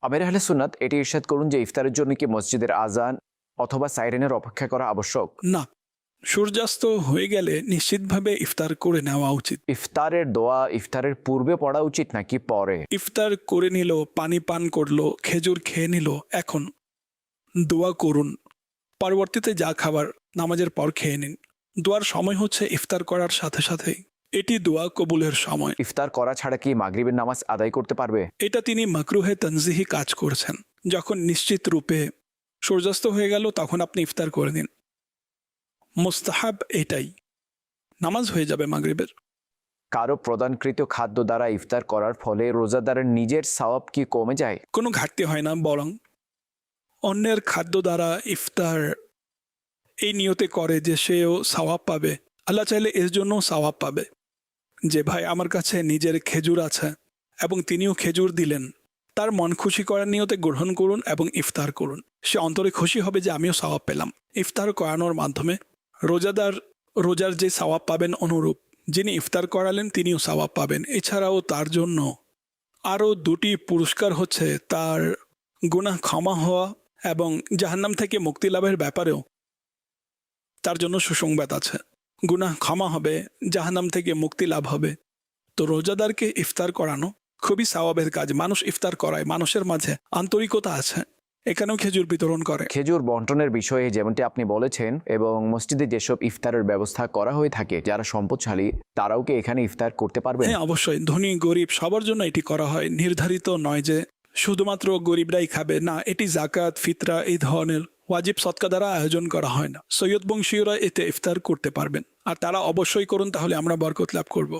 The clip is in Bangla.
আমির আহলে সুন্নাত এটি ইরশাদ করুন যে ইফতারের জন্য কি মসজিদের আজান অথবা সাইরেনের অপেক্ষা করা আবশ্যক? না, সূর্যাস্ত হয়ে গেলে নিশ্চিতভাবে ইফতার করে নেওয়া উচিত। ইফতারের দোয়া ইফতারের পূর্বে পড়া উচিত নাকি পরে? ইফতার করে নিল, পানি পান করলো, খেজুর খেয়ে নিল, এখন দোয়া করুন। পরবর্তীতে যা খাবার নামাজের পর খেয়ে নিন। দোয়ার সময় হচ্ছে ইফতার করার সাথে সাথেই। এটি দোয়া কবুলের সময়। ইফতার করা ছাড়া কি মাগরিবের নামাজ আদায় করতে পারবে? এটা তিনি মাকরুহে তানজিহি কাজ করছেন। যখন নিশ্চিত রূপে সূর্যাস্ত হয়ে গেল তখন আপনি ইফতার করে নিন। মুস্তাহাব এটাই, নামাজ হয়ে যাবে মাগরিবের। কারো প্রদানকৃত খাদ্য দ্বারা ইফতার করার ফলে রোজাদারের নিজের সওয়াব কি কমে যায়? কোনো ঘাটতি হয় না, বরং অন্যের খাদ্য দ্বারা ইফতার এই নিয়তে করে যে সেও সওয়াব পাবে। আল্লাহ চাইলে এর জন্য সওয়াব পাবে যে ভাই আমার কাছে নিজের খেজুর আছে এবং তিনিও খেজুর দিলেন, তার মন খুশি করার নিয়তে গ্রহণ করুন এবং ইফতার করুন। সে অন্তরে খুশি হবে যে আমিও সওয়াব পেলাম। ইফতার করানোর মাধ্যমে রোজাদার রোজার যে সওয়াব পাবেন অনুরূপ যিনি ইফতার করালেন তিনিও সওয়াব পাবেন। এছাড়াও তার জন্য আরও দুটি পুরস্কার হচ্ছে তার গুনাহ ক্ষমা হওয়া এবং জাহান্নাম থেকে মুক্তি লাভের ব্যাপারেও তার জন্য সুসংবাদ আছে। গুনাহ ক্ষমা হবে, জাহান্নাম থেকে মুক্তি লাভ হবে। তো রোজাদারকে ইফতার করানো খুবই সওয়াবের কাজ। মানুষ ইফতার করায়, মানুষের মাঝে আন্তরিকতা আছে, এখানেও খেজুর বিতরণ করে। খেজুর বন্টনের বিষয়ে যেমনটি আপনি বলেছেন এবং মসজিদে যেসব ইফতারের ব্যবস্থা করা হয়ে থাকে যারা সম্পদশালী তারাও কি এখানে ইফতার করতে পারবে? হ্যাঁ, অবশ্যই। ধনী গরিব সবার জন্য এটি করা হয়। নির্ধারিত নয় যে শুধুমাত্র গরিবরাই খাবে, না, এটি জাকাত ফিতরা এই ধরনের ওয়াজিব সৎকা দ্বারা আয়োজন করা হয় না। সৈয়দ বংশীয়রা এতে ইফতার করতে পারবেন, আর তারা অবশ্যই করুন, তাহলে আমরা বরকত লাভ করব।